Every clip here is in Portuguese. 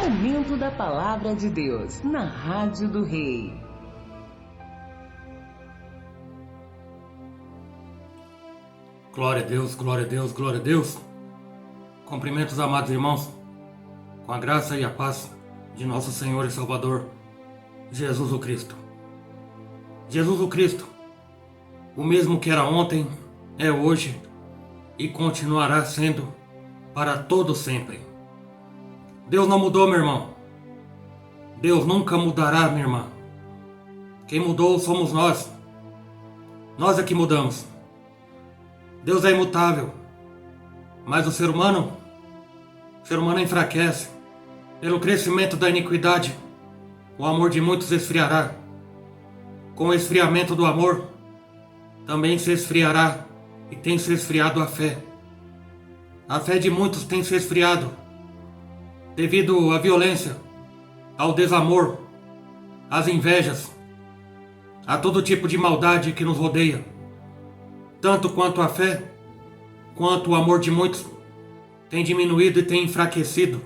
Momento da Palavra de Deus, na Rádio do Rei. Glória a Deus, glória a Deus, glória a Deus. Cumprimentos, amados irmãos, com a graça e a paz de nosso Senhor e Salvador, Jesus o Cristo. Jesus o Cristo, o mesmo que era ontem, é hoje e continuará sendo para todo sempre. Deus não mudou, meu irmão. Deus nunca mudará, minha irmã. Quem mudou somos nós. Nós é que mudamos. Deus é imutável, mas o ser humano enfraquece. Pelo crescimento da iniquidade, o amor de muitos esfriará. Com o esfriamento do amor, também se esfriará e tem se esfriado a fé. A fé de muitos tem se esfriado devido à violência, ao desamor, às invejas, a todo tipo de maldade que nos rodeia. Tanto quanto a fé, quanto o amor de muitos tem diminuído e tem enfraquecido.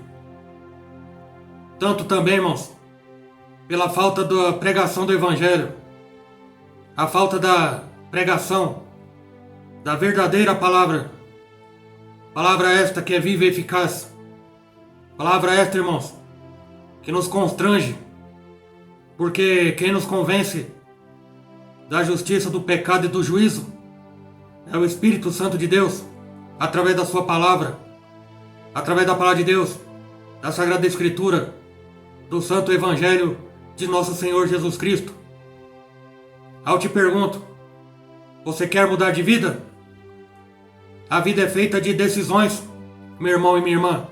Tanto também, irmãos, pela falta da pregação do Evangelho, a falta da pregação da verdadeira palavra, palavra esta que é viva e eficaz, palavra esta, irmãos, que nos constrange, porque quem nos convence da justiça, do pecado e do juízo é o Espírito Santo de Deus, através da sua palavra, através da palavra de Deus, da Sagrada Escritura, do Santo Evangelho de nosso Senhor Jesus Cristo. Eu te pergunto, você quer mudar de vida? A vida é feita de decisões, meu irmão e minha irmã.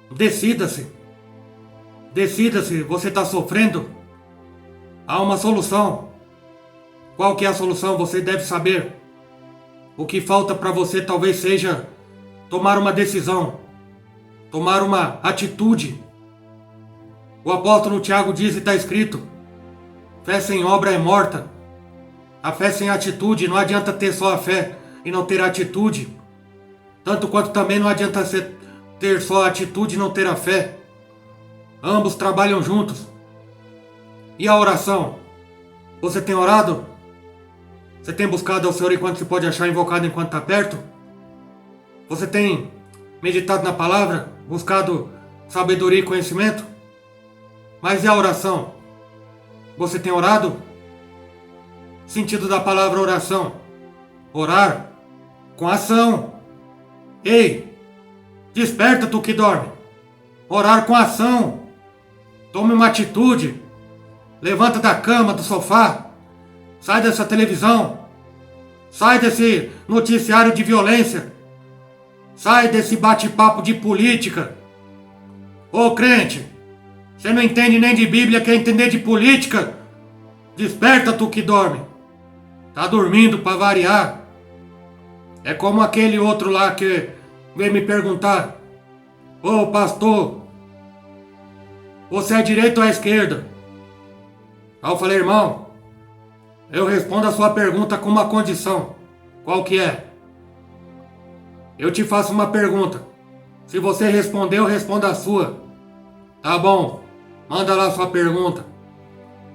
Decida-se. Decida-se, você está sofrendo. Há uma solução. Qual que é a solução? Você deve saber. O que falta para você talvez seja tomar uma decisão, tomar uma atitude. O apóstolo Tiago diz e está escrito: fé sem obra é morta. A fé sem atitude, não adianta ter só a fé e não ter atitude. Tanto quanto também não adianta ter só a atitude e não ter a fé. Ambos trabalham juntos. E a oração? Você tem orado? Você tem buscado ao Senhor enquanto se pode achar, invocado enquanto está perto? Você tem meditado na palavra, buscado sabedoria e conhecimento? Mas e a oração? Você tem orado? Sentido da palavra oração: orar com ação. Ei, desperta tu que dorme. Orar com ação. Tome uma atitude. Levanta da cama, do sofá. Sai dessa televisão. Sai desse noticiário de violência. Sai desse bate-papo de política. Ô crente, você não entende nem de Bíblia, quer entender de política? Desperta tu que dorme. Tá dormindo para variar. É como aquele outro lá que veio me perguntar: ô pastor, você é direita ou é esquerda? Aí eu falei: irmão, eu respondo a sua pergunta com uma condição. Qual que é? Eu te faço uma pergunta. Se você responder, eu respondo a sua. Tá bom, manda lá a sua pergunta.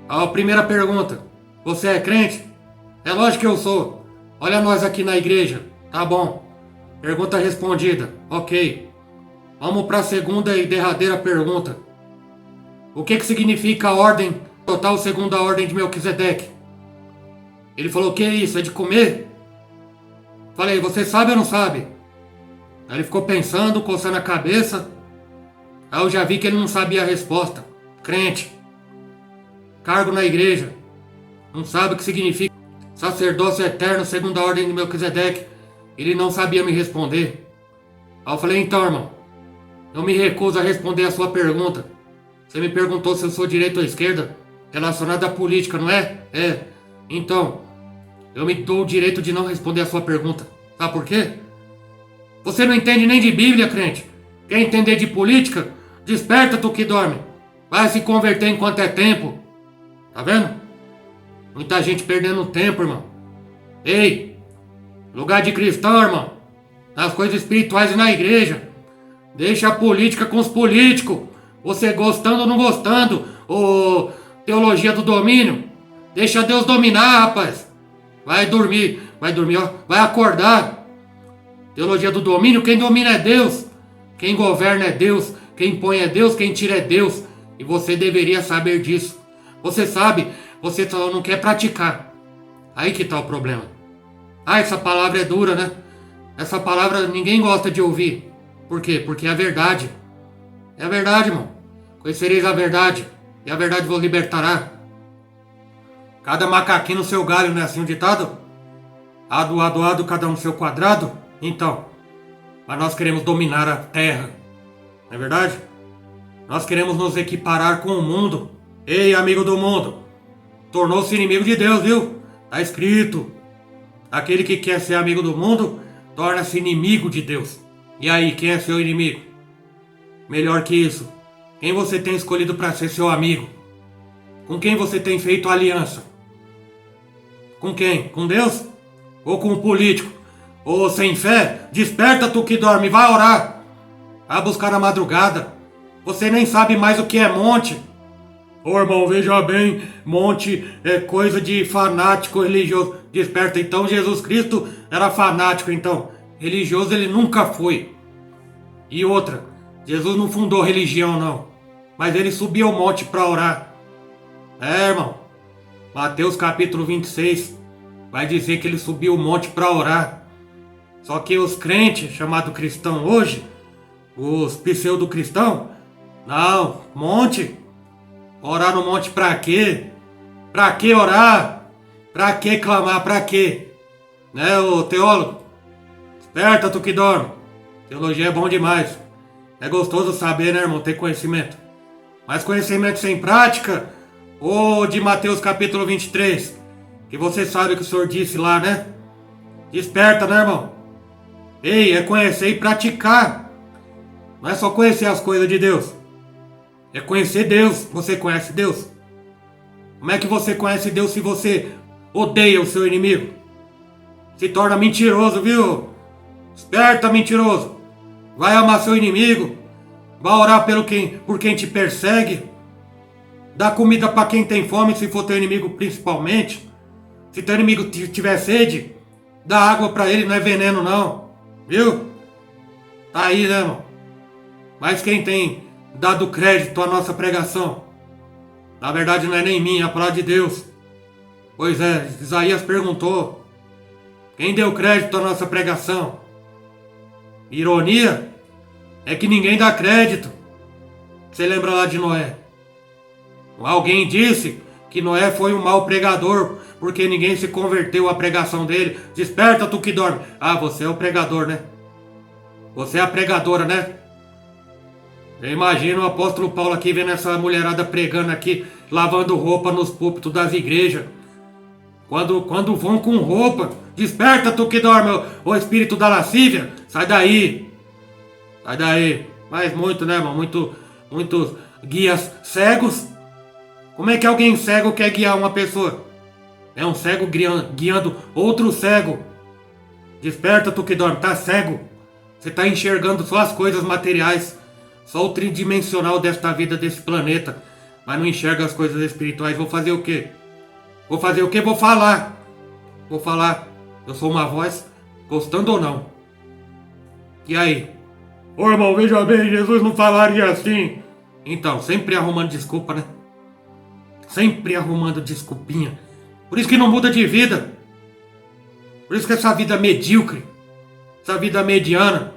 A primeira pergunta: você é crente? É lógico que eu sou. Olha nós aqui na igreja. Tá bom. Pergunta respondida. Ok. Vamos para a segunda e derradeira pergunta. O que significa a ordem total segundo a ordem de Melquisedeque? Ele falou: que é isso? É de comer? Falei: você sabe ou não sabe? Aí ele ficou pensando, coçando a cabeça. Aí eu já vi que ele não sabia a resposta. Crente. Cargo na igreja. Não sabe o que significa sacerdócio eterno segundo a ordem de Melquisedeque. Ele não sabia me responder. Aí eu falei: então, irmão, eu me recuso a responder a sua pergunta. Você me perguntou se eu sou direita ou esquerda, relacionada à política, não é? É. Então, eu me dou o direito de não responder a sua pergunta. Sabe por quê? Você não entende nem de Bíblia, crente. Quer entender de política? Desperta tu que dorme. Vai se converter enquanto é tempo. Tá vendo? Muita gente perdendo tempo, irmão. Ei, lugar de cristão, irmão. Nas coisas espirituais e na igreja. Deixa a política com os políticos. Você gostando ou não gostando, ô teologia do domínio. Deixa Deus dominar, rapaz. Vai dormir, ó, vai acordar. Teologia do domínio, quem domina é Deus. Quem governa é Deus. Quem põe é Deus, quem tira é Deus. E você deveria saber disso. Você sabe, você só não quer praticar. Aí que tá o problema. Ah, essa palavra é dura, né? Essa palavra ninguém gosta de ouvir. Por quê? Porque é a verdade. É a verdade, irmão. Conhecereis a verdade, e a verdade vos libertará. Cada macaquinho no seu galho, não é assim o ditado? Ado, cada um no seu quadrado? Então, mas nós queremos dominar a terra. Não é verdade? Nós queremos nos equiparar com o mundo. Ei, amigo do mundo. Tornou-se inimigo de Deus, viu? Tá escrito. Aquele que quer ser amigo do mundo, torna-se inimigo de Deus. E aí, quem é seu inimigo? Melhor que isso. Quem você tem escolhido para ser seu amigo? Com quem você tem feito aliança? Com quem? Com Deus? Ou com o político? Ou sem fé? Desperta tu que dorme, vai orar. Vai buscar a madrugada. Você nem sabe mais o que é monte. Ô irmão, veja bem, monte é coisa de fanático religioso. Desperta, então Jesus Cristo era fanático, então. Religioso ele nunca foi. E outra, Jesus não fundou religião não. Mas ele subiu ao monte para orar. É, irmão. Mateus capítulo 26 vai dizer que ele subiu o monte para orar. Só que os crentes, chamados cristãos hoje, os pseudo-cristãos, não, monte. Orar no monte pra quê? Pra que orar? Pra que clamar? Pra quê? Né, ô teólogo? Desperta tu que dorme. Teologia é bom demais. É gostoso saber, né, irmão, ter conhecimento. Mas conhecimento sem prática, ou de Mateus capítulo 23, que você sabe que o Senhor disse lá, né? Desperta, né, irmão? Ei, é conhecer e praticar. Não é só conhecer as coisas de Deus. É conhecer Deus. Você conhece Deus? Como é que você conhece Deus se você odeia o seu inimigo? Se torna mentiroso, viu? Desperta, mentiroso. Vai amar seu inimigo. Vai orar por quem te persegue. Dá comida para quem tem fome, se for teu inimigo principalmente. Se teu inimigo tiver sede, dá água para ele, não é veneno não. Viu? Tá aí, né, irmão? Mas quem tem dado crédito à nossa pregação? Na verdade não é nem minha, é a palavra de Deus. Pois é, Isaías perguntou. Quem deu crédito à nossa pregação? Ironia é que ninguém dá crédito. Você lembra lá de Noé? Alguém disse que Noé foi um mau pregador porque ninguém se converteu à pregação dele. Desperta tu que dorme. Ah, você é o pregador, né? Você é a pregadora, né? Eu imagino o apóstolo Paulo aqui vendo essa mulherada pregando aqui, lavando roupa nos púlpitos das igrejas. Quando vão com roupa, desperta tu que dorme, ô espírito da lascívia, sai daí. Sai daí. Mas muito, né, irmão? Muitos guias cegos. Como é que alguém cego quer guiar uma pessoa? É um cego guiando outro cego. Desperta tu que dorme, tá cego. Você tá enxergando só as coisas materiais, só o tridimensional desta vida, desse planeta, mas não enxerga as coisas espirituais. Vou fazer o quê? Vou fazer o quê? Vou falar. Vou falar. Eu sou uma voz, gostando ou não. E aí? Ô irmão, veja bem, Jesus não falaria assim. Então, sempre arrumando desculpa, né? Sempre arrumando desculpinha. Por isso que não muda de vida. Por isso que essa vida medíocre, essa vida mediana,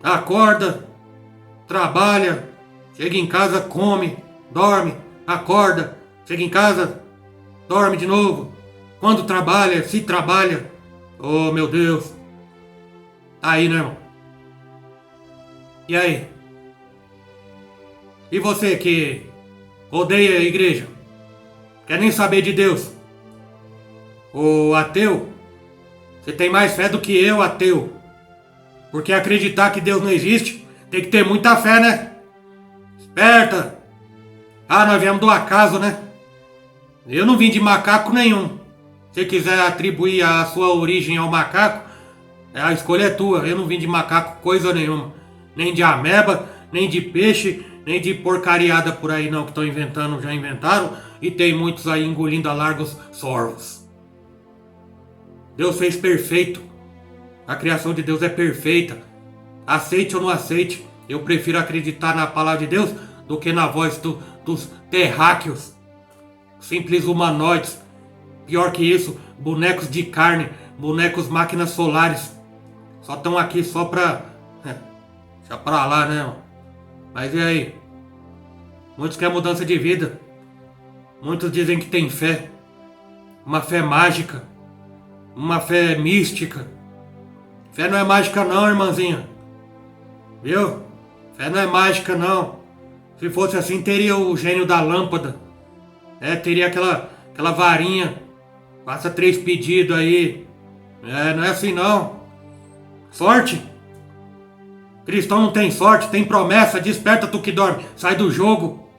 acorda, trabalha, chega em casa, come, dorme, acorda, chega em casa, dorme de novo. Quando trabalha, se trabalha. Oh, meu Deus. Aí, né, irmão? E aí? E você que odeia a igreja? Quer nem saber de Deus? O ateu? Você tem mais fé do que eu, ateu. Porque acreditar que Deus não existe, tem que ter muita fé, né? Esperta! Ah, nós viemos do acaso, né? Eu não vim de macaco nenhum. Se quiser atribuir a sua origem ao macaco, a escolha é tua. Eu não vim de macaco coisa nenhuma. Nem de ameba, nem de peixe, nem de porcariada por aí não, que estão inventando, já inventaram, e tem muitos aí engolindo a largos sorvos. Deus fez perfeito. A criação de Deus é perfeita. Aceite ou não aceite, eu prefiro acreditar na palavra de Deus do que na voz dos terráqueos, simples humanoides. Pior que isso, bonecos de carne, bonecos máquinas solares. Só estão aqui só pra... deixa pra lá, né? Mas e aí? Muitos querem mudança de vida. Muitos dizem que tem fé. Uma fé mágica. Uma fé mística. Fé não é mágica não, irmãzinha. Viu? Fé não é mágica não. Se fosse assim, teria o gênio da lâmpada. Teria aquela varinha. Faça 3 pedidos aí. Não é assim não. Sorte? Cristão não tem sorte, tem promessa. Desperta tu que dorme. Sai do jogo.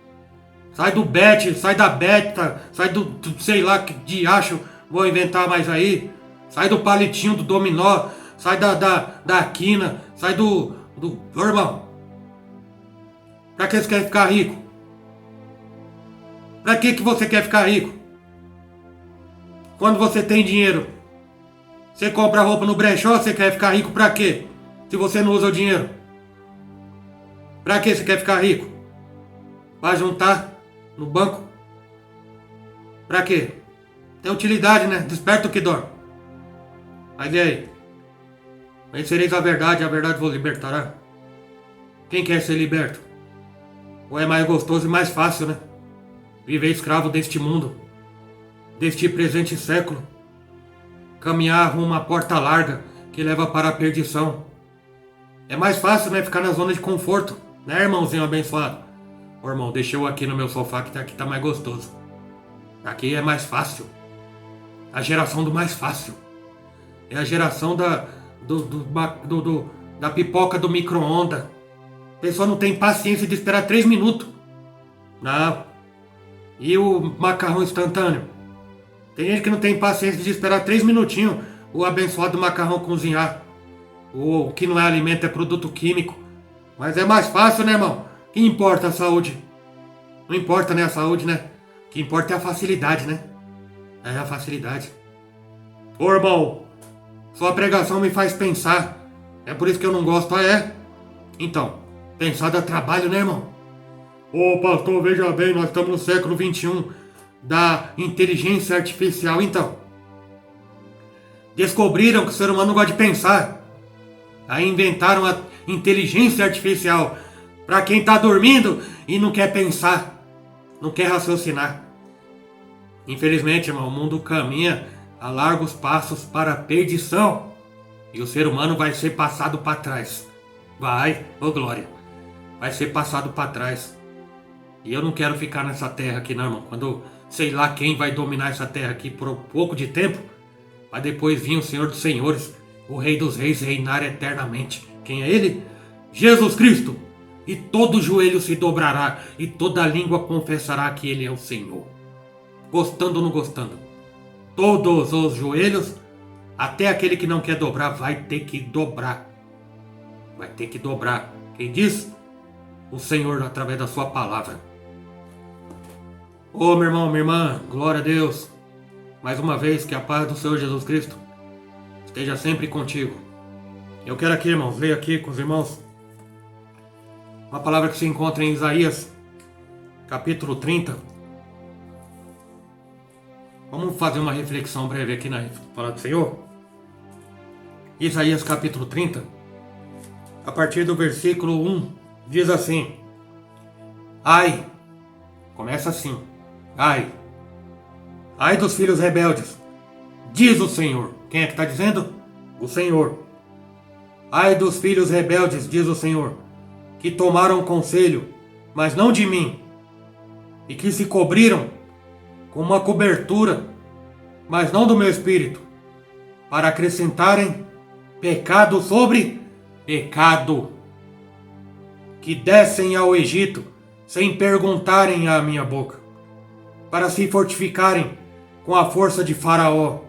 Sai do bet, sai da beta. Sai do sei lá que diacho vou inventar mais aí. Sai do palitinho do dominó. Sai da quina. Sai do... Ô, irmão. Pra que você quer ficar rico? Pra que você quer ficar rico? Quando você tem dinheiro, você compra roupa no brechó, você quer ficar rico pra quê? Se você não usa o dinheiro. Pra que você quer ficar rico? Pra juntar no banco? Pra quê? Tem utilidade, né? Desperta o que dorme. Mas e aí? Vencereis a verdade vos libertará. Quem quer ser liberto? Ou é mais gostoso e mais fácil, né? Viver escravo deste mundo, deste presente século. Caminhar rumo a porta larga que leva para a perdição. É mais fácil, né? Ficar na zona de conforto. Né, irmãozinho abençoado? Ô, irmão, deixa eu aqui no meu sofá que aqui tá mais gostoso. Aqui é mais fácil. A geração do mais fácil. É a geração da pipoca do micro-ondas. A pessoa não tem paciência de esperar 3 minutos. Não. E o macarrão instantâneo? Tem gente que não tem paciência de esperar 3 minutinhos o abençoado macarrão cozinhar. O que não é alimento, é produto químico. Mas é mais fácil, né, irmão? O que importa a saúde? Não importa, né, a saúde, né? O que importa é a facilidade, né? É a facilidade. Ô, irmão, sua pregação me faz pensar. É por isso que eu não gosto, Então, pensar dá trabalho, né, irmão? Ô, pastor, veja bem, nós estamos no século XXI da inteligência artificial. Então, descobriram que o ser humano não gosta de pensar. Aí inventaram a inteligência artificial para quem está dormindo e não quer pensar, não quer raciocinar. Infelizmente, irmão, o mundo caminha a largos passos para a perdição e o ser humano vai ser passado para trás. Vai, ô glória, vai ser passado para trás. E eu não quero ficar nessa terra aqui não, irmão. Quando sei lá quem vai dominar essa terra aqui por um pouco de tempo, vai depois vir o Senhor dos Senhores, o Rei dos Reis, reinar eternamente. Quem é Ele? Jesus Cristo. E todo joelho se dobrará e toda língua confessará que Ele é o Senhor. Gostando ou não gostando. Todos os joelhos, até aquele que não quer dobrar, vai ter que dobrar. Vai ter que dobrar. Quem diz? O Senhor através da sua palavra. Ô, meu irmão, minha irmã, glória a Deus. Mais uma vez, que a paz do Senhor Jesus Cristo esteja sempre contigo. Eu quero aqui, irmãos, ler aqui com os irmãos uma palavra que se encontra em Isaías, capítulo 30. Vamos fazer uma reflexão breve aqui na palavra do Senhor. Isaías, capítulo 30, a partir do versículo 1, diz assim: Ai, começa assim: Ai dos filhos rebeldes, diz o Senhor. Quem é que está dizendo? O Senhor. Ai dos filhos rebeldes, diz o Senhor, que tomaram conselho, mas não de mim, e que se cobriram com uma cobertura, mas não do meu espírito, para acrescentarem pecado sobre pecado, que descem ao Egito sem perguntarem à minha boca, para se fortificarem com a força de Faraó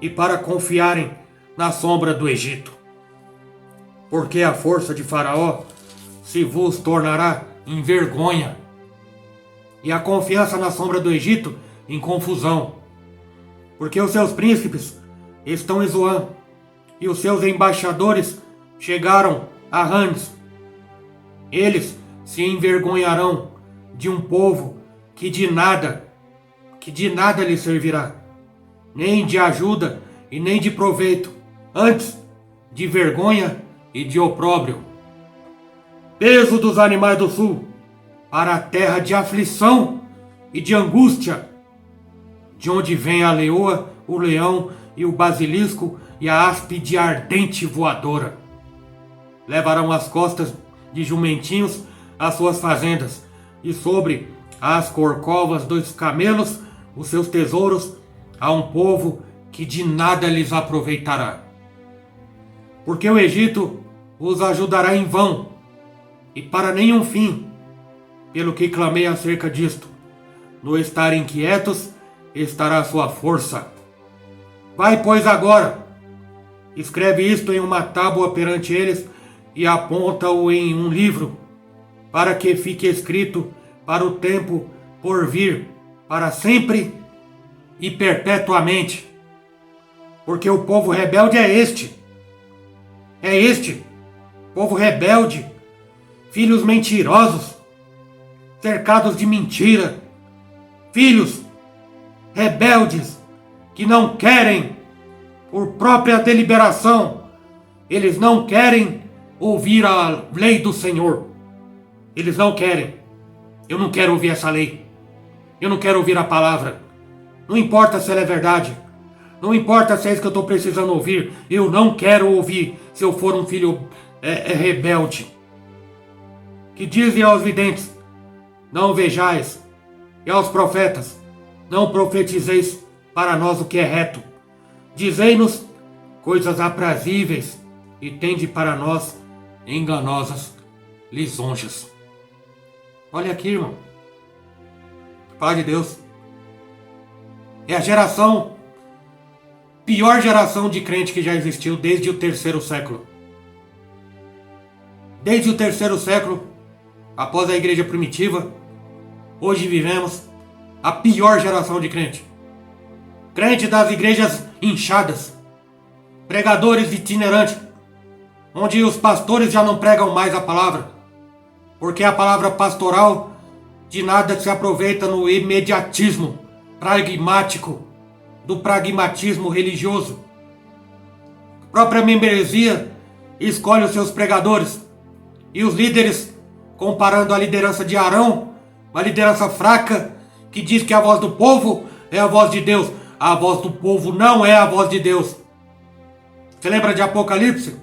e para confiarem na sombra do Egito. Porque a força de Faraó se vos tornará em vergonha, e a confiança na sombra do Egito em confusão, porque os seus príncipes estão em Zoan, e os seus embaixadores chegaram a Ranes. Eles se envergonharão de um povo que de nada lhe servirá, nem de ajuda e nem de proveito, antes de vergonha e de opróbrio. Peso dos animais do sul, para a terra de aflição e de angústia, de onde vem a leoa, o leão e o basilisco e a áspide ardente voadora. Levarão as costas de jumentinhos às suas fazendas, e sobre as corcovas dos camelos os seus tesouros, a um povo que de nada lhes aproveitará. Porque o Egito os ajudará em vão, e para nenhum fim, pelo que clamei acerca disto. No estar inquietos estará a sua força. Vai, pois, agora, escreve isto em uma tábua perante eles e aponta-o em um livro, para que fique escrito para o tempo por vir, para sempre e perpetuamente. Porque o povo rebelde é este, povo rebelde, filhos mentirosos, cercados de mentira, filhos rebeldes que não querem, por própria deliberação, eles não querem ouvir a lei do Senhor. Eles não querem. Eu não quero ouvir essa lei. Eu não quero ouvir a palavra. Não importa se ela é verdade. Não importa se é isso que eu estou precisando ouvir. Eu não quero ouvir se eu for um filho rebelde. Que dizem aos videntes: não vejais, e aos profetas: não profetizeis para nós o que é reto. Dizei-nos coisas aprazíveis, e tende para nós enganosas lisonjas. Olha aqui, irmão. Pai de Deus. É a pior geração de crente que já existiu desde o 3º século. Desde o 3º século, após a igreja primitiva, hoje vivemos a pior geração de crente. Crente das igrejas inchadas, pregadores itinerantes, onde os pastores já não pregam mais a palavra, porque a palavra pastoral de nada se aproveita no imediatismo pragmático, do pragmatismo religioso. A própria membresia escolhe os seus pregadores, e os líderes, comparando a liderança de Arão, uma liderança fraca, que diz que a voz do povo é a voz de Deus. A voz do povo não é a voz de Deus. Você lembra de Apocalipse?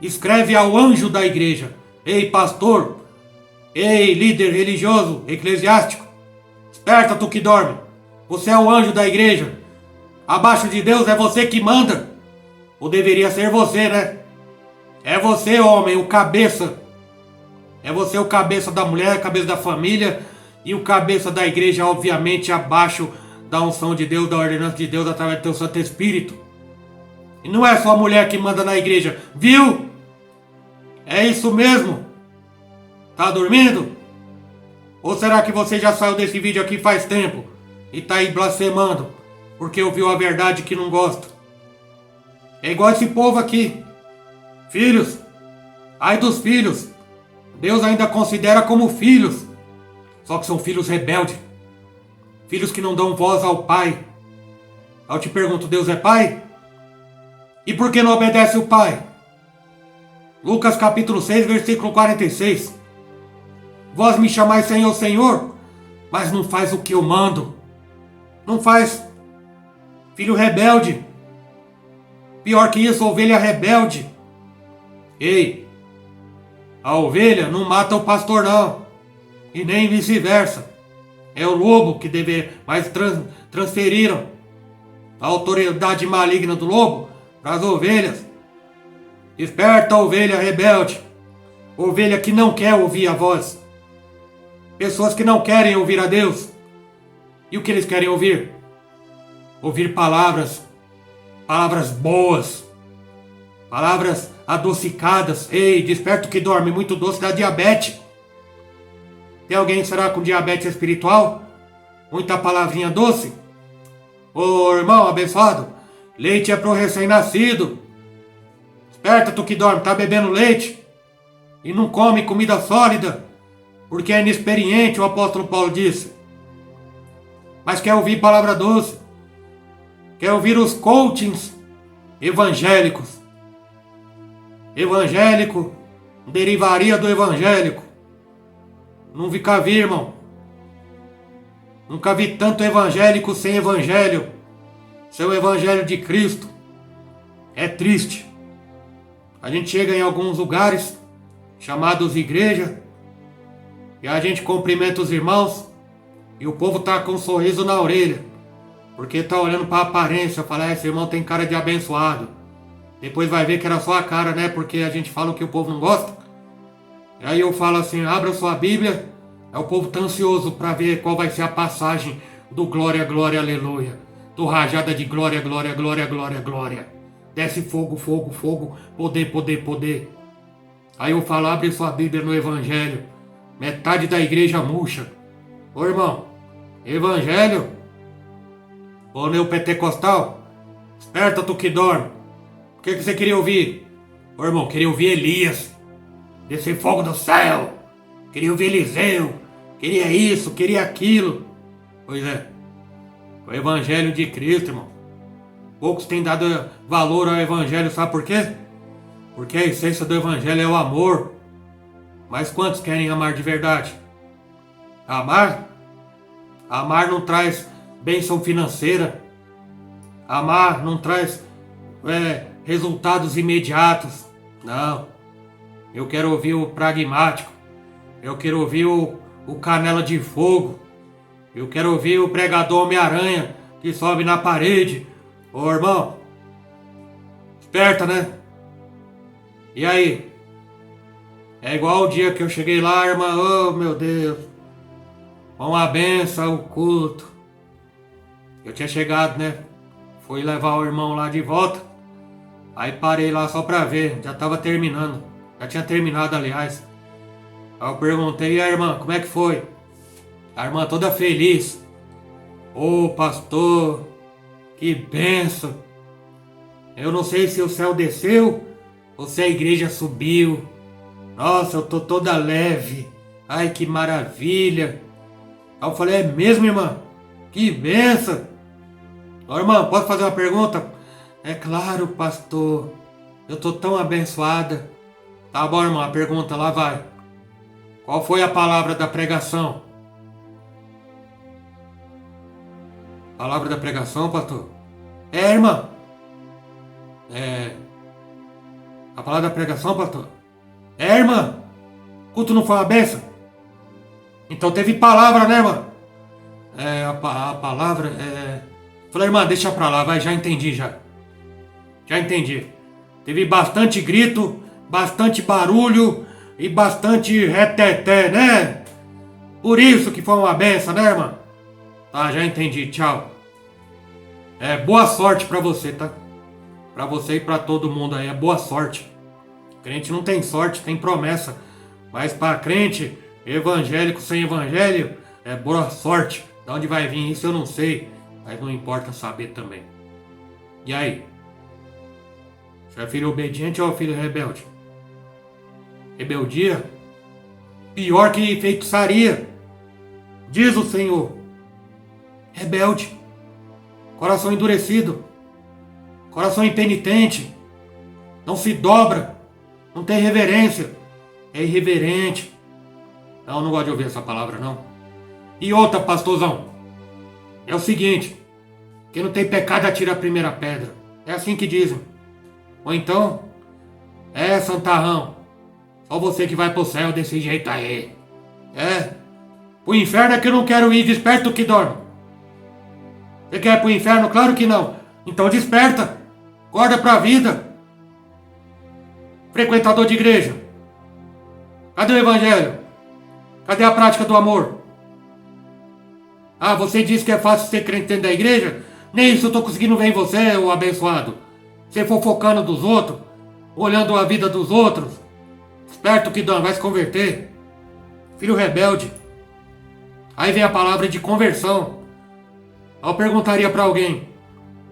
Escreve ao anjo da igreja: ei, pastor, ei, líder religioso, eclesiástico, desperta tu que dorme. Você é o anjo da igreja. Abaixo de Deus é você que manda. Ou deveria ser você, né? É você, homem, o cabeça. É você o cabeça da mulher, cabeça da família, e o cabeça da igreja, obviamente, abaixo da unção de Deus, da ordenança de Deus, através do teu Santo Espírito. E não é só a mulher que manda na igreja, viu? É isso mesmo? Tá dormindo? Ou será que você já saiu desse vídeo aqui faz tempo e tá aí blasfemando porque ouviu a verdade que não gosta? É igual esse povo aqui. Filhos, ai dos filhos, Deus ainda considera como filhos, só que são filhos rebeldes, filhos que não dão voz ao Pai. Eu te pergunto, Deus é Pai? E por que não obedece o Pai? Lucas capítulo 6, versículo 46. Vós me chamais Senhor, Senhor, mas não faz o que eu mando. Não faz. Filho rebelde. Pior que isso, ovelha rebelde. Ei, a ovelha não mata o pastor não. E nem vice-versa. É o lobo que deve, mas transferiram a autoridade maligna do lobo para as ovelhas. Desperta, ovelha rebelde. Ovelha que não quer ouvir a voz. Pessoas que não querem ouvir a Deus. E o que eles querem ouvir? Ouvir palavras. Palavras boas. Palavras adocicadas. Ei, desperta o que dorme, muito doce dá diabetes. Tem alguém, será, com diabetes espiritual? Muita palavrinha doce? Ô irmão abençoado, leite é pro recém-nascido. Esperta tu que dorme, tá bebendo leite e não come comida sólida, porque é inexperiente, o apóstolo Paulo disse. Mas quer ouvir palavra doce, quer ouvir os coachings evangélicos. Evangélico derivaria do evangélico. Nunca vi, irmão. Nunca vi tanto evangélico sem evangelho. Seu evangelho de Cristo é triste. A gente chega em alguns lugares chamados igreja e a gente cumprimenta os irmãos e o povo tá com um sorriso na orelha, porque tá olhando para a aparência, fala, esse irmão tem cara de abençoado. Depois vai ver que era só a cara, né? Porque a gente fala o que o povo não gosta. E aí eu falo assim, abra sua Bíblia. É, o povo tá ansioso para ver qual vai ser a passagem do glória, glória, aleluia. Do rajada de glória, glória, glória, glória, glória. Desce fogo, fogo, fogo, poder, poder, poder. Aí eu falo, abre sua Bíblia no Evangelho. Metade da igreja murcha. Ô irmão, Evangelho? Ô neopentecostal? Esperta tu que dorme. O que você queria ouvir? Ô irmão, queria ouvir Elias. Descer fogo do céu. Queria ouvir Eliseu. Queria isso, queria aquilo. Pois é. O Evangelho de Cristo, irmão. Poucos têm dado valor ao Evangelho, sabe por quê? Porque a essência do Evangelho é o amor. Mas quantos querem amar de verdade? Amar? Amar não traz bênção financeira. Amar não traz resultados imediatos. Não. Eu quero ouvir o pragmático. Eu quero ouvir o canela de fogo. Eu quero ouvir o pregador Homem-Aranha que sobe na parede. Ô irmão, esperta, né? E aí? É igual o dia que eu cheguei lá, irmã. Oh meu Deus, uma benção, o culto. Eu tinha chegado, né? Fui levar o irmão lá de volta. Aí parei lá só pra ver, já tava terminando. Já tinha terminado, aliás. Aí eu perguntei, e a irmã, como é que foi? A irmã toda feliz. Ô pastor, que benção. Eu não sei se o céu desceu ou se a igreja subiu. Nossa, eu tô toda leve. Ai, que maravilha. Aí eu falei, é mesmo, irmã? Que benção. Ô irmã, posso fazer uma pergunta? É claro, pastor. Eu tô tão abençoada. Tá bom, irmã, a pergunta lá vai. Qual foi a palavra da pregação? Palavra da pregação, pastor? É, irmã. A palavra da pregação, pastor? É, irmã. O culto não foi uma benção? Então teve palavra, né, irmã? A palavra Falei, irmã, deixa pra lá, vai, já entendi já. Já entendi. Teve bastante grito, bastante barulho e bastante reteté, né? Por isso que foi uma benção, né, irmã? Tá, já entendi, tchau. Boa sorte pra você, tá? Pra você e pra todo mundo aí, boa sorte. Crente não tem sorte, tem promessa. Mas pra crente, evangélico sem evangelho, é boa sorte. De onde vai vir isso eu não sei, mas não importa saber também. E aí? Você é filho obediente ou filho rebelde? Rebeldia? Pior que feitiçaria. Diz o Senhor. Rebelde. Coração endurecido. Coração impenitente. Não se dobra. Não tem reverência. É irreverente. Não gosto de ouvir essa palavra, não. E outra, pastorzão. É o seguinte. Quem não tem pecado atira a primeira pedra. É assim que dizem. Ou então, santarrão. Só você que vai pro céu desse jeito aí. Pro inferno é que eu não quero ir, desperta o que dorme. Você quer ir pro inferno? Claro que não. Então desperta. Acorda pra vida. Frequentador de igreja. Cadê o evangelho? Cadê a prática do amor? Ah, você disse que é fácil ser crente dentro da igreja? Nem isso eu tô conseguindo ver em você, ô abençoado. Você fofocando dos outros, olhando a vida dos outros. Esperto que dorme, vai se converter. Filho rebelde. Aí vem a palavra de conversão. Eu perguntaria para alguém: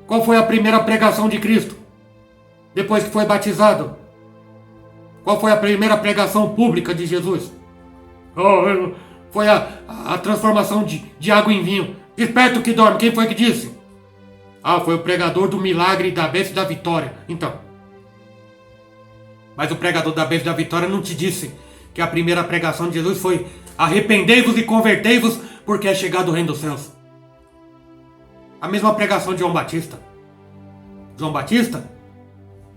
qual foi a primeira pregação de Cristo? Depois que foi batizado? Qual foi a primeira pregação pública de Jesus? Foi a transformação de água em vinho. Desperta o que dorme. Quem foi que disse? Foi o pregador do milagre da bênção e da vitória. Então. Mas o pregador da bênção e da vitória não te disse que a primeira pregação de Jesus foi: arrependei-vos e convertei-vos, porque é chegado o reino dos céus. A mesma pregação de João Batista. João Batista?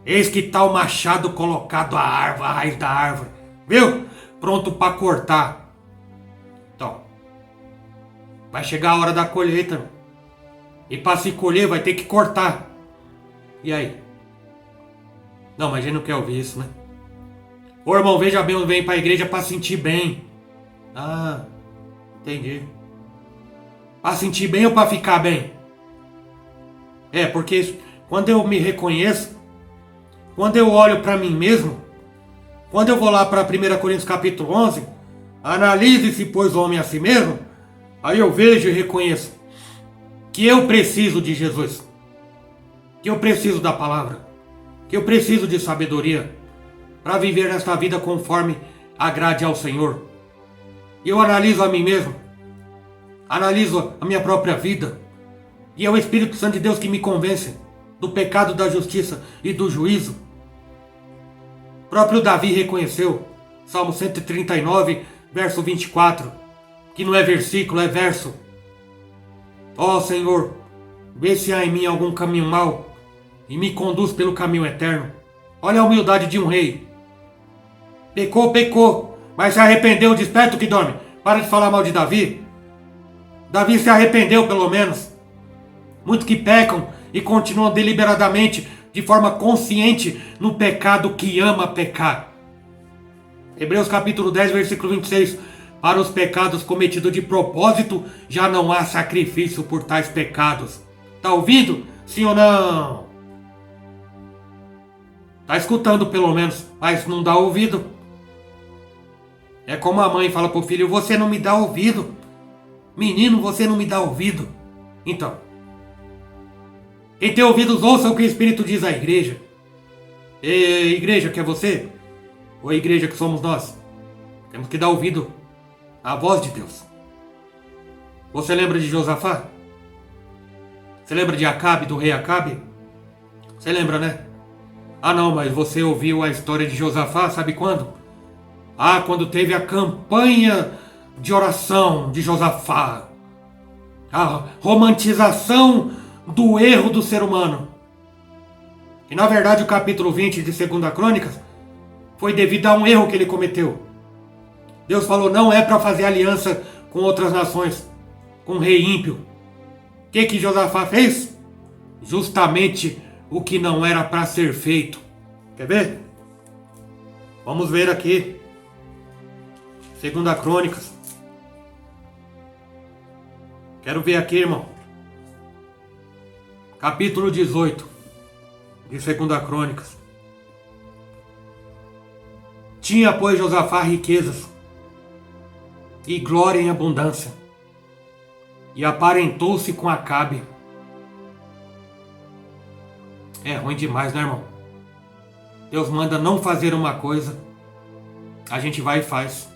Eis que está o machado colocado à raiz da árvore. Viu? Pronto para cortar. Então, vai chegar a hora da colheita. E para se colher vai ter que cortar. E aí? Não, mas a gente não quer ouvir isso, né? Ô irmão, veja bem, eu venho para a igreja para sentir bem. Entendi. Para sentir bem ou para ficar bem? Porque quando eu me reconheço, quando eu olho para mim mesmo, quando eu vou lá para 1 Coríntios capítulo 11, analise-se, pois, o homem a si mesmo, aí eu vejo e reconheço que eu preciso de Jesus, que eu preciso da palavra, que eu preciso de sabedoria para viver nesta vida conforme agrade ao Senhor. E eu analiso a mim mesmo, analiso a minha própria vida, e é o Espírito Santo de Deus que me convence do pecado, da justiça e do juízo. O próprio Davi reconheceu, Salmo 139, verso 24, que não é versículo, é verso. Senhor, vê se há em mim algum caminho mau e me conduz pelo caminho eterno. Olha a humildade de um rei. Pecou, mas se arrependeu. Desperta o que dorme. Para de falar mal de Davi. Davi se arrependeu, pelo menos. Muitos que pecam e continuam deliberadamente, de forma consciente, no pecado que ama pecar. Hebreus capítulo 10, versículo 26. Para os pecados cometidos de propósito, já não há sacrifício por tais pecados. Tá ouvindo? Sim ou não? Tá escutando pelo menos, mas não dá ouvido. É como a mãe fala pro filho: você não me dá ouvido. Menino, você não me dá ouvido. Então, quem tem ouvidos, ouça o que o Espírito diz à igreja. Igreja que é você? Ou a igreja que somos nós? Temos que dar ouvido à voz de Deus. Você lembra de Josafá? Você lembra de Acabe, do rei Acabe? Você lembra, né? Não, mas você ouviu a história de Josafá, sabe quando? Quando teve a campanha de oração de Josafá. A romantização do erro do ser humano. E na verdade o capítulo 20 de 2 Crônicas foi devido a um erro que ele cometeu. Deus falou: não é para fazer aliança com outras nações, com o rei ímpio. O que Josafá fez? Justamente o que não era para ser feito. Quer ver? Vamos ver aqui. 2 Crônicas. Quero ver aqui, irmão. Capítulo 18 de 2 Crônicas. Tinha, pois, Josafá riquezas e glória em abundância, e aparentou-se com Acabe. É ruim demais, né, irmão? Deus manda não fazer uma coisa, a gente vai e faz.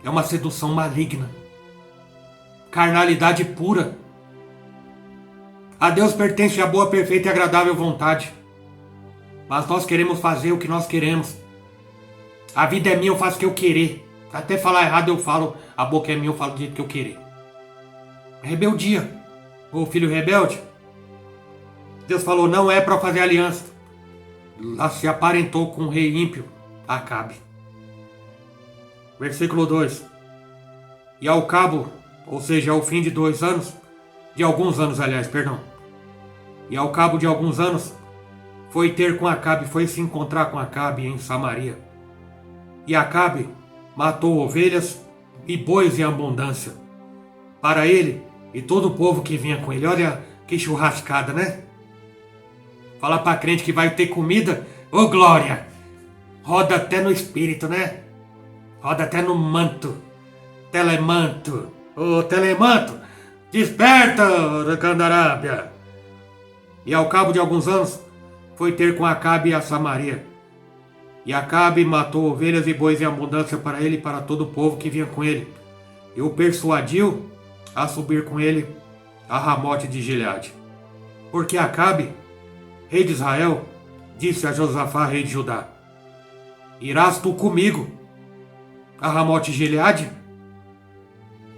É uma sedução maligna, carnalidade pura. A Deus pertence a boa, perfeita e agradável vontade, mas nós queremos fazer o que nós queremos. A vida é minha, eu faço o que eu querer. Até falar errado eu falo, a boca é minha, eu falo do jeito que eu querer. Rebeldia. O filho rebelde. Deus falou: não é para fazer aliança. Lá se aparentou com o rei ímpio, Acabe. Versículo 2. E ao cabo, ou seja, ao fim de 2 anos, de alguns anos, aliás, perdão. E ao cabo de alguns anos, foi ter com Acabe, foi se encontrar com Acabe em Samaria. E Acabe matou ovelhas e bois em abundância para ele e todo o povo que vinha com ele. Olha que churrascada, né? Fala para crente que vai ter comida, ô glória! Roda até no espírito, né? Roda até no manto. Telemanto! Ô Telemanto! Desperta, Candarábia! E ao cabo de alguns anos, foi ter com Acabe a Samaria. E Acabe matou ovelhas e bois em abundância para ele e para todo o povo que vinha com ele. E o persuadiu a subir com ele a Ramote de Gileade. Porque Acabe, rei de Israel, disse a Josafá, rei de Judá: Irás tu comigo a Ramote de Gileade?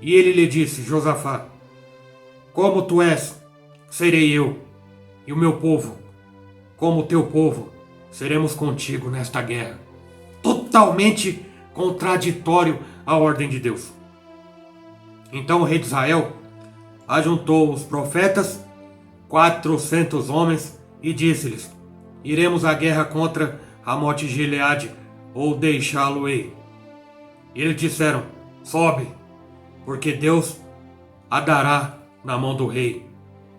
E ele lhe disse: Josafá, como tu és, serei eu, e o meu povo, como o teu povo, seremos contigo nesta guerra. Totalmente contraditório à ordem de Deus. Então o rei de Israel ajuntou os profetas, 400 homens, e disse-lhes: Iremos à guerra contra Ramote de Gileade, ou deixá-lo-ei. E eles disseram: Sobe, porque Deus a dará na mão do rei.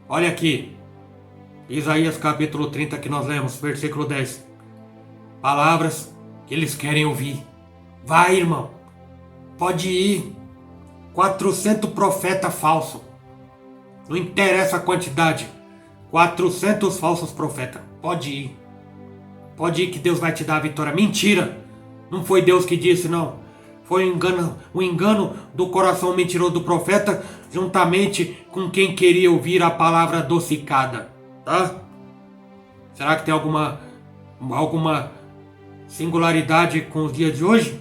Olha aqui, Isaías capítulo 30 que nós lemos, versículo 10. Palavras que eles querem ouvir. Vai, irmão, pode ir. 400 profetas falsos. Não interessa a quantidade. 400 falsos profetas. Pode ir. Pode ir que Deus vai te dar a vitória. Mentira! Não foi Deus que disse, não. Foi um engano do coração mentiroso do profeta, juntamente com quem queria ouvir a palavra adocicada. Tá? Será que tem alguma singularidade com os dias de hoje?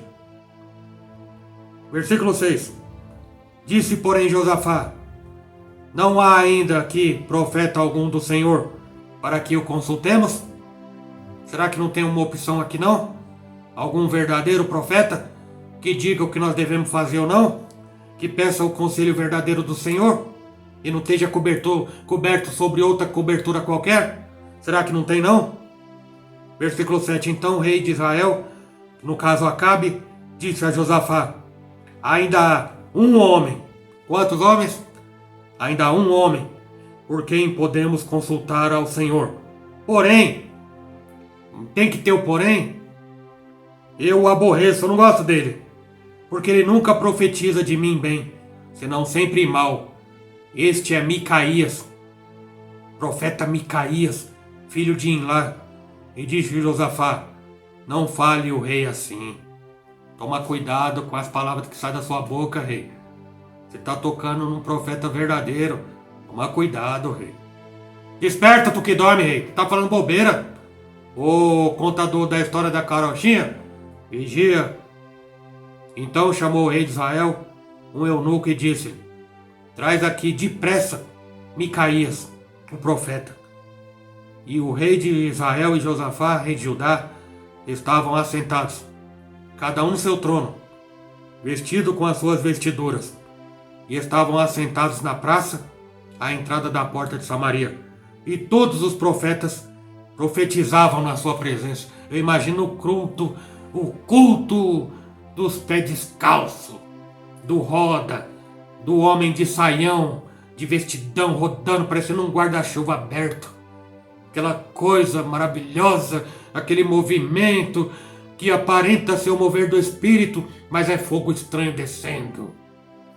Versículo 6. Disse, porém, Josafá: Não há ainda aqui profeta algum do Senhor para que o consultemos? Será que não tem uma opção aqui não? Algum verdadeiro profeta que diga o que nós devemos fazer ou não? Que peça o conselho verdadeiro do Senhor e não esteja coberto sobre outra cobertura qualquer? Será que não tem não? Versículo 7. Então o rei de Israel, no caso Acabe, disse a Josafá: Ainda há um homem. Quantos homens? Ainda há um homem por quem podemos consultar ao Senhor. Porém, tem que ter o porém. Eu o aborreço, eu não gosto dele, porque ele nunca profetiza de mim bem, senão sempre mal. Este é Micaías, profeta Micaías, filho de Imlá. E disse Josafá: Não fale o rei assim. Toma cuidado com as palavras que saem da sua boca, rei. Você está tocando num profeta verdadeiro. Toma cuidado, rei. Desperta, tu que dorme, rei. Tá falando bobeira. O contador da história da carochinha, vigia. Então chamou o rei de Israel, um eunuco, e disse: Traz aqui depressa Micaías, o profeta. E o rei de Israel e Josafá, rei de Judá, estavam assentados, cada um no seu trono, vestido com as suas vestiduras, e estavam assentados na praça, à entrada da porta de Samaria. E todos os profetas profetizavam na sua presença. Eu imagino o culto dos pés descalços, do roda, do homem de saião, de vestidão, rodando, parecendo um guarda-chuva aberto. Aquela coisa maravilhosa, aquele movimento que aparenta ser o mover do Espírito, mas é fogo estranho descendo.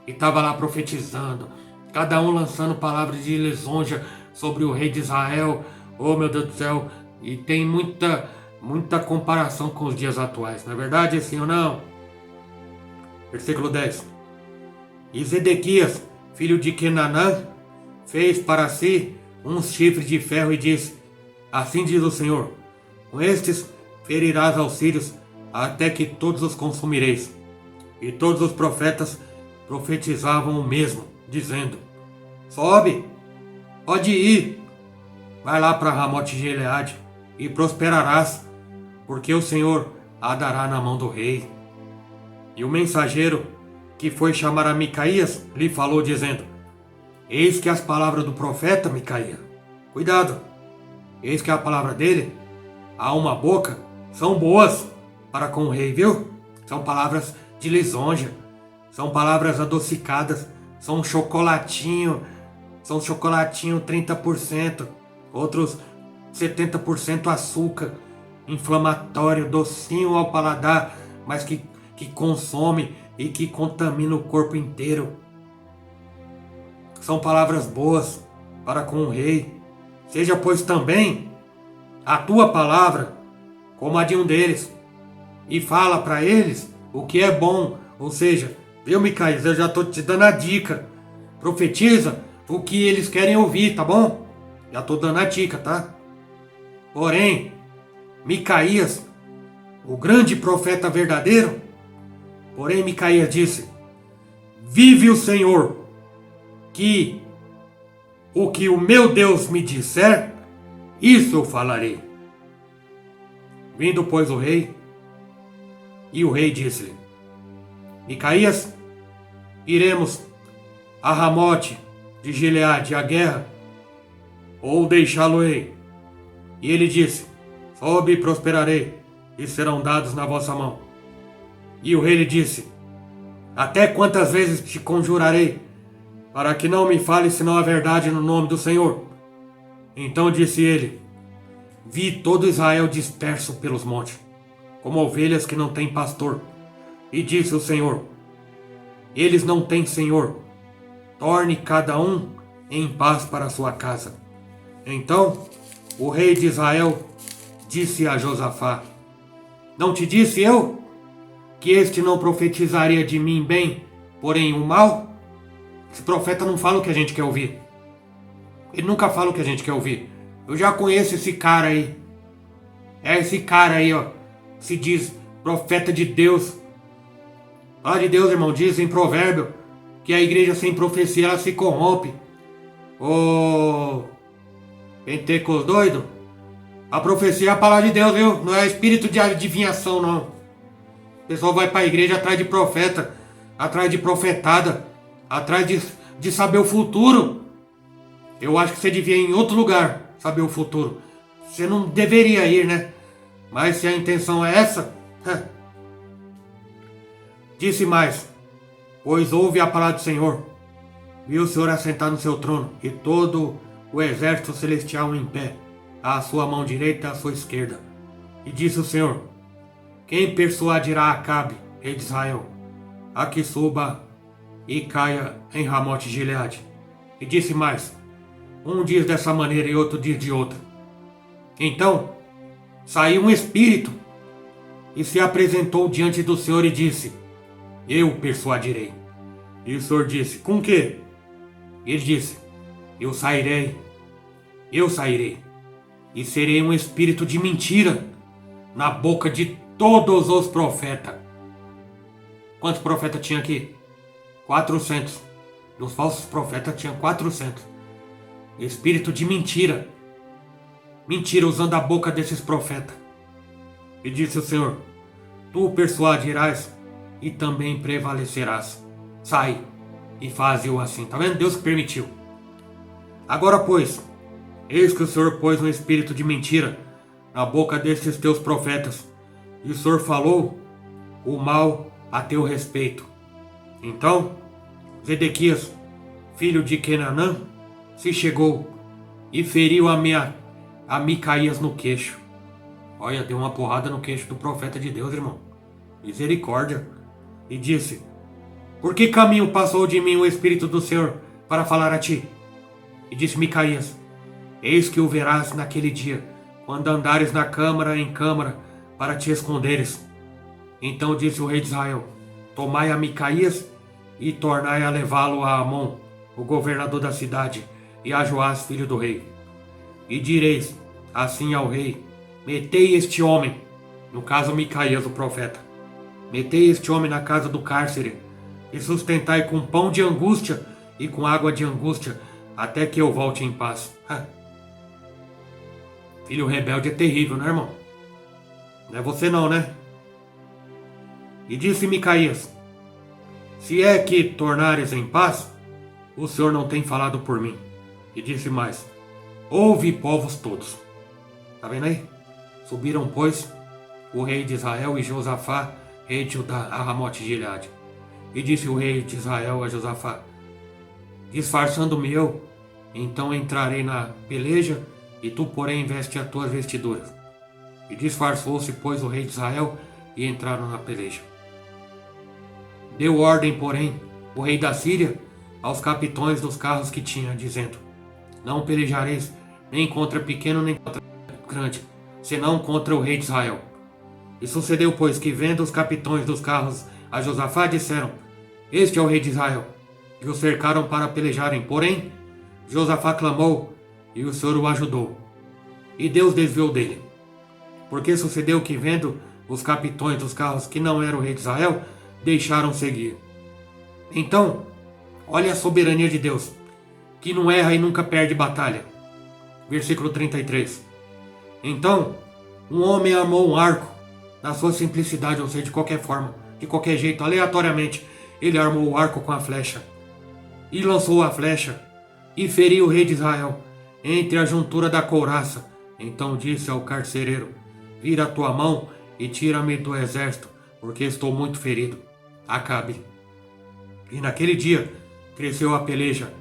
E estava lá profetizando, cada um lançando palavras de lisonja sobre o rei de Israel. Oh, meu Deus do céu! E tem muita comparação com os dias atuais, não é verdade, sim ou não? Versículo 10. E Zedequias, filho de Quenanã, fez para si uns chifres de ferro e disse: Assim diz o Senhor: Com estes ferirás aos sírios, até que todos os consumireis. E todos os profetas profetizavam o mesmo, dizendo: Sobe, pode ir, vai lá para Ramote de Gileade e prosperarás, porque o Senhor a dará na mão do rei. E o mensageiro que foi chamar a Micaías lhe falou, dizendo: Eis que as palavras do profeta Micaías, cuidado, eis que a palavra dele, há uma boca, são boas para com o rei, viu? São palavras de lisonja, são palavras adocicadas, são chocolatinho 30%, outros 70% açúcar, inflamatório, docinho ao paladar, mas que consome, e que contamina o corpo inteiro. São palavras boas para com o rei. Seja, pois, também a tua palavra como a de um deles, e fala para eles o que é bom. Ou seja, viu, Micaías, eu já estou te dando a dica. Profetiza o que eles querem ouvir, tá bom? Já estou dando a dica, tá? Porém, Micaías, o grande profeta verdadeiro, porém Micaías disse: vive o Senhor, que o que o meu Deus me disser, isso eu falarei. Vindo, pois, o rei, e o rei disse-lhe: Micaías, iremos a Ramote de Gileade à guerra, ou deixá-lo-ei? E ele disse: sobe e prosperarei, e serão dados na vossa mão. E o rei lhe disse: até quantas vezes te conjurarei, para que não me fale senão a verdade no nome do Senhor? Então disse ele: vi todo Israel disperso pelos montes, como ovelhas que não têm pastor. E disse o Senhor: eles não têm senhor, torne cada um em paz para sua casa. Então o rei de Israel disse a Josafá: não te disse eu que este não profetizaria de mim bem, porém o mal? Esse profeta não fala o que a gente quer ouvir. Ele nunca fala o que a gente quer ouvir. Eu já conheço esse cara aí. É esse cara aí, ó. Se diz profeta de Deus. Fala de Deus, irmão. Diz em provérbio que a igreja sem profecia ela se corrompe. Ô pentecos doido. A profecia é a palavra de Deus, viu? Não é espírito de adivinhação, não. O pessoal vai pra igreja atrás de profeta, atrás de profetada, atrás de saber o futuro. Eu acho que você devia ir em outro lugar saber o futuro. Você não deveria ir, né? Mas se a intenção é essa... Disse mais: pois ouve a palavra do Senhor. Viu o Senhor assentado no seu trono, e todo o exército celestial em pé, à sua mão direita e à sua esquerda. E disse o Senhor: quem persuadirá Acabe, rei de Israel, a que suba e caia em Ramote de Gileade? E disse mais: um diz dessa maneira e outro diz de outra. Então saiu um espírito e se apresentou diante do Senhor e disse: eu persuadirei. E o Senhor disse: com que? Ele disse: eu sairei, e serei um espírito de mentira na boca de todos os profetas. Quantos profetas tinha aqui? 400. Dos falsos profetas tinha 400. Espírito de mentira. Mentira usando a boca desses profetas. E disse o Senhor: tu persuadirás e também prevalecerás. Sai e faze-o assim. Tá vendo? Deus que permitiu. Agora, pois, eis que o Senhor pôs um espírito de mentira na boca destes teus profetas, e o Senhor falou o mal a teu respeito. Então Zedequias, filho de Quenanã, se chegou e feriu a Micaías no queixo. Olha, deu uma porrada no queixo do profeta de Deus, irmão. Misericórdia. E disse: por que caminho passou de mim o Espírito do Senhor para falar a ti? E disse Micaías: eis que o verás naquele dia, quando andares na câmara em câmara para te esconderes. Então disse o rei de Israel: tomai a Micaías e tornai a levá-lo a Amon, o governador da cidade, e a Joás, filho do rei. E direis assim ao rei: metei este homem, no caso Micaías o profeta, metei este homem na casa do cárcere, e sustentai com pão de angústia e com água de angústia, até que eu volte em paz. Filho rebelde é terrível, né, irmão? Não é você não, né? E disse Micaías: se é que tornares em paz, o Senhor não tem falado por mim. E disse mais: ouve, povos todos. Tá vendo aí? Subiram, pois, o rei de Israel e Josafá, rei de Judá, a Ramote de Gileade. E disse o rei de Israel a Josafá: disfarçando-me eu, então entrarei na peleja, e tu, porém, veste as tuas vestiduras. E disfarçou-se, pois, o rei de Israel, e entraram na peleja. Deu ordem, porém, o rei da Síria aos capitães dos carros que tinha, dizendo: não pelejareis nem contra pequeno nem contra grande, senão contra o rei de Israel. E sucedeu, pois, que vendo os capitães dos carros a Josafá, disseram: este é o rei de Israel. E o cercaram para pelejarem. Porém, Josafá clamou, e o Senhor o ajudou. E Deus desviou dele. Porque sucedeu que, vendo os capitães dos carros que não eram o rei de Israel, deixaram seguir. Então, olha a soberania de Deus, que não erra e nunca perde batalha. Versículo 33. Então, um homem armou um arco, na sua simplicidade, ou seja, de qualquer forma, de qualquer jeito, aleatoriamente, ele armou o arco com a flecha, e lançou a flecha, e feriu o rei de Israel, entre a juntura da couraça. Então disse ao carcereiro: vira a tua mão e tira-me do exército, porque estou muito ferido. Acabe. E naquele dia cresceu a peleja,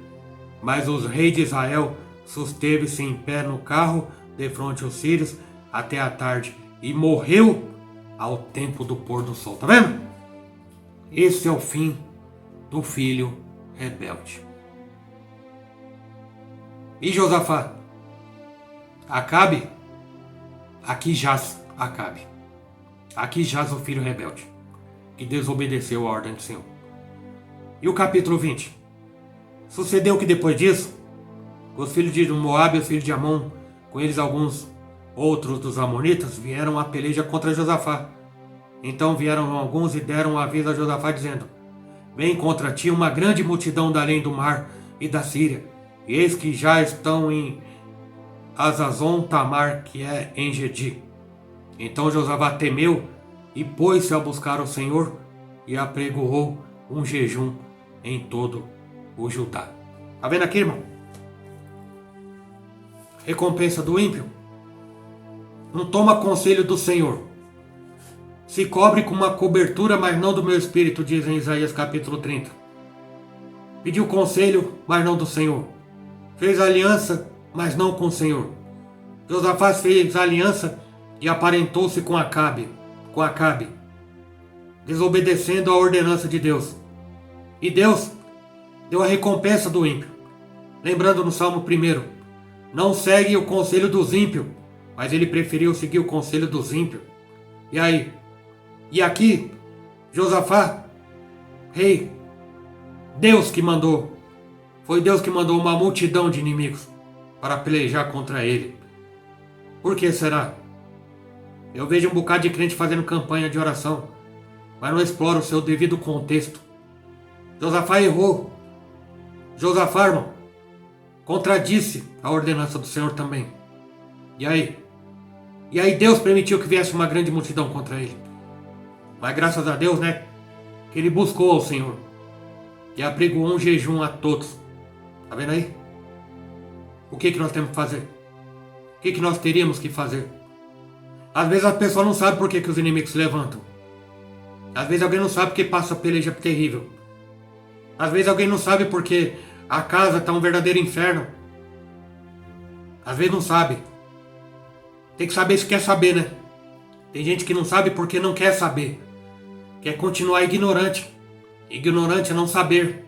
mas o rei de Israel susteve-se em pé no carro, defronte aos sírios, até a tarde, e morreu ao tempo do pôr do sol. Tá vendo? Esse é o fim do filho rebelde. E Josafá? Acabe? Aqui jaz Acabe. Aqui jaz o filho rebelde, que desobedeceu a ordem do Senhor. E o capítulo 20? Sucedeu que depois disso, os filhos de Moabe e os filhos de Amon, com eles alguns outros dos amonitas, vieram à peleja contra Josafá. Então vieram alguns e deram um aviso a Josafá, dizendo: vem contra ti uma grande multidão da além do mar e da Síria, e eis que já estão em Azazon Tamar, que é em Gedi. Então Josafá temeu e pôs-se a buscar o Senhor, e apregoou um jejum em todo o Judá. Tá vendo aqui, irmão? Recompensa do ímpio. Não toma conselho do Senhor. Se cobre com uma cobertura, mas não do meu espírito, diz em Isaías capítulo 30. Pediu conselho, mas não do Senhor. Fez aliança, mas não com o Senhor. Josafá fez aliança e aparentou-se com Acabe, desobedecendo a ordenança de Deus. E Deus deu a recompensa do ímpio. Lembrando no Salmo 1, não segue o conselho dos ímpios, mas ele preferiu seguir o conselho dos ímpios. E aí? E aqui, Josafá, rei, Deus que mandou. Foi Deus que mandou uma multidão de inimigos para pelejar contra ele. Por que será? Eu vejo um bocado de crente fazendo campanha de oração, mas não explora o seu devido contexto. Josafá errou. Josafá, irmão, contradisse a ordenança do Senhor também. E aí? E aí Deus permitiu que viesse uma grande multidão contra ele. Mas graças a Deus, né, que ele buscou ao Senhor e apregoou um jejum a todos. Tá vendo aí? O que nós temos que fazer? O que nós teríamos que fazer? Às vezes a pessoa não sabe por que os inimigos se levantam. Às vezes alguém não sabe porque passa peleja terrível. Às vezes alguém não sabe porque a casa está um verdadeiro inferno. Às vezes não sabe. Tem que saber se quer saber, né? Tem gente que não sabe porque não quer saber. Quer continuar ignorante. Ignorante é não saber.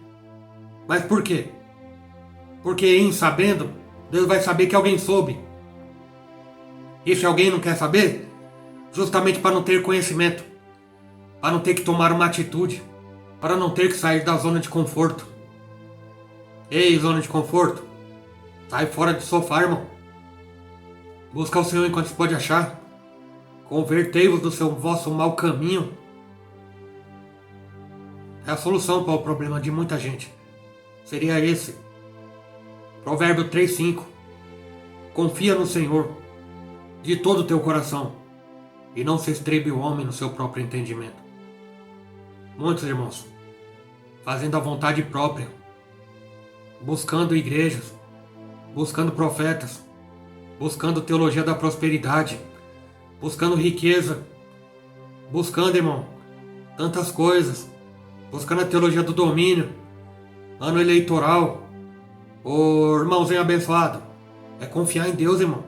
Mas por quê? Porque em sabendo, Deus vai saber que alguém soube. E se alguém não quer saber, justamente para não ter conhecimento, para não ter que tomar uma atitude, para não ter que sair da zona de conforto. Ei, zona de conforto, sai fora do sofá, irmão. Busca o Senhor enquanto se pode achar. Convertei-vos do seu vosso mau caminho. É a solução para o problema de muita gente. Seria esse. Provérbio 3:5. Confia no Senhor de todo o teu coração e não se estribe o homem no seu próprio entendimento. Muitos irmãos fazendo a vontade própria, buscando igrejas, buscando profetas, buscando teologia da prosperidade, buscando riqueza, buscando, irmão, tantas coisas, buscando a teologia do domínio, ano eleitoral. Ô irmãozinho abençoado, é confiar em Deus, irmão.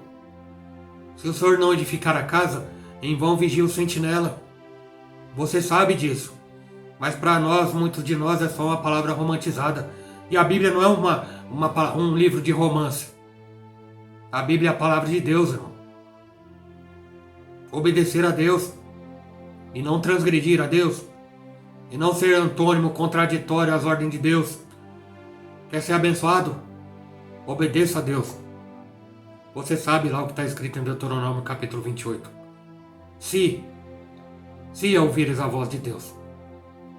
Se o Senhor não edificar a casa, em vão vigia o sentinela. Você sabe disso. Mas para nós, muitos de nós, é só uma palavra romantizada. E a Bíblia não é um livro de romance. A Bíblia é a palavra de Deus, irmão. Obedecer a Deus e não transgredir a Deus e não ser antônimo, contraditório às ordens de Deus. Quer ser abençoado? Obedeça a Deus. Você sabe lá o que está escrito em Deuteronômio capítulo 28. Se ouvires a voz de Deus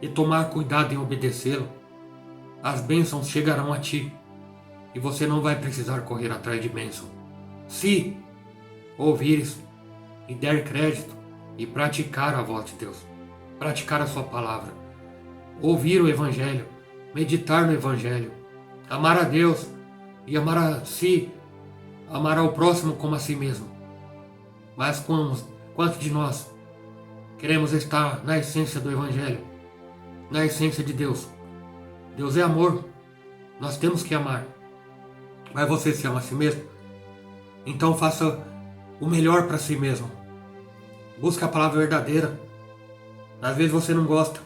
e tomar cuidado em obedecê-lo, as bênçãos chegarão a ti e você não vai precisar correr atrás de bênção. Se ouvires e der crédito e praticar a voz de Deus, praticar a sua palavra, ouvir o Evangelho, meditar no Evangelho, amar a Deus e amar a si, amar ao próximo como a si mesmo. Mas quantos de nós queremos estar na essência do Evangelho, na essência de Deus? Deus é amor, nós temos que amar. Mas você se ama a si mesmo? Então faça o melhor para si mesmo. Busque a palavra verdadeira. Às vezes você não gosta,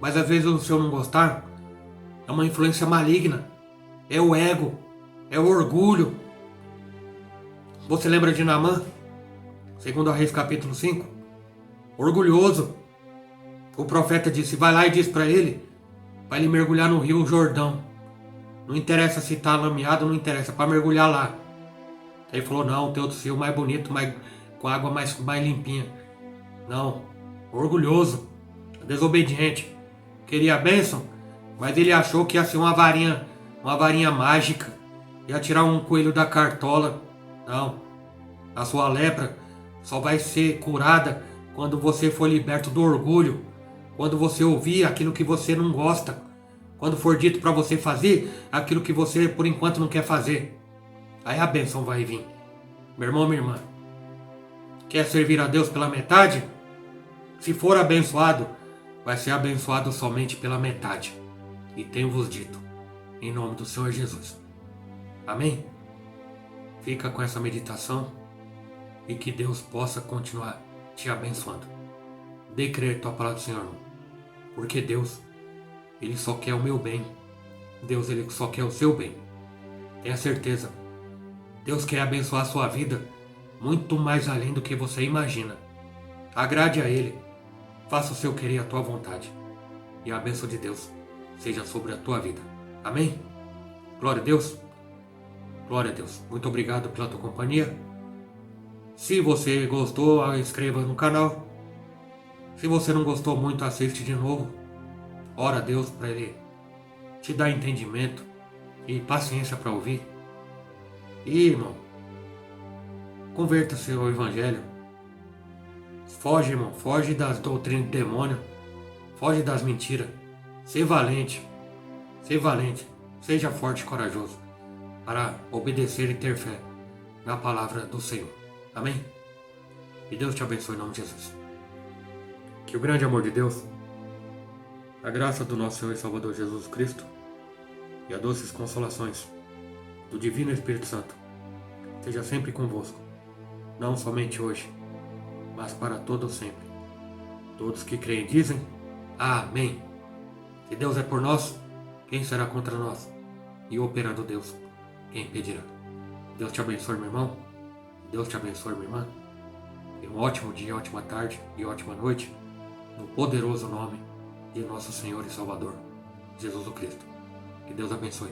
mas às vezes o seu não gostar é uma influência maligna, é o ego, é o orgulho. Você lembra de Naamã? Segundo Reis capítulo 5, orgulhoso. O profeta disse, vai lá e diz para ele mergulhar no rio Jordão. Não interessa se está lameado, não interessa, para mergulhar lá. Aí ele falou, não, tem outro rio mais bonito, com água mais limpinha. Não, orgulhoso, desobediente. Queria a bênção, mas ele achou que ia ser uma varinha mágica. Ia tirar um coelho da cartola. Não, a sua lepra só vai ser curada quando você for liberto do orgulho. Quando você ouvir aquilo que você não gosta. Quando for dito para você fazer aquilo que você por enquanto não quer fazer. Aí a bênção vai vir. Meu irmão, minha irmã, quer servir a Deus pela metade? Se for abençoado, vai ser abençoado somente pela metade. E tenho-vos dito, em nome do Senhor Jesus. Amém? Fica com essa meditação e que Deus possa continuar te abençoando. Dê crédito à palavra do Senhor, irmão. Porque Deus, Ele só quer o meu bem. Deus, Ele só quer o seu bem. Tenha certeza. Deus quer abençoar a sua vida muito mais além do que você imagina. Agrade a Ele. Faça o seu querer e a tua vontade. E a bênção de Deus seja sobre a tua vida. Amém? Glória a Deus. Glória a Deus. Muito obrigado pela tua companhia. Se você gostou, inscreva no canal. Se você não gostou muito, assiste de novo. Ora a Deus para Ele te dar entendimento e paciência para ouvir. E, irmão, converta-se ao Evangelho. Foge, irmão. Foge das doutrinas do demônio. Foge das mentiras. Seja valente. Seja valente. Seja forte e corajoso para obedecer e ter fé na palavra do Senhor. Amém? E Deus te abençoe em nome de Jesus. Que o grande amor de Deus, a graça do nosso Senhor e Salvador Jesus Cristo e as doces consolações do Divino Espírito Santo esteja sempre convosco, não somente hoje, mas para todo sempre. Todos que creem dizem amém. Se Deus é por nós, quem será contra nós? E operando Deus, quem impedirá? Deus te abençoe, meu irmão. Deus te abençoe, minha irmã. E um ótimo dia, ótima tarde e ótima noite, no poderoso nome de nosso Senhor e Salvador, Jesus o Cristo. Que Deus abençoe.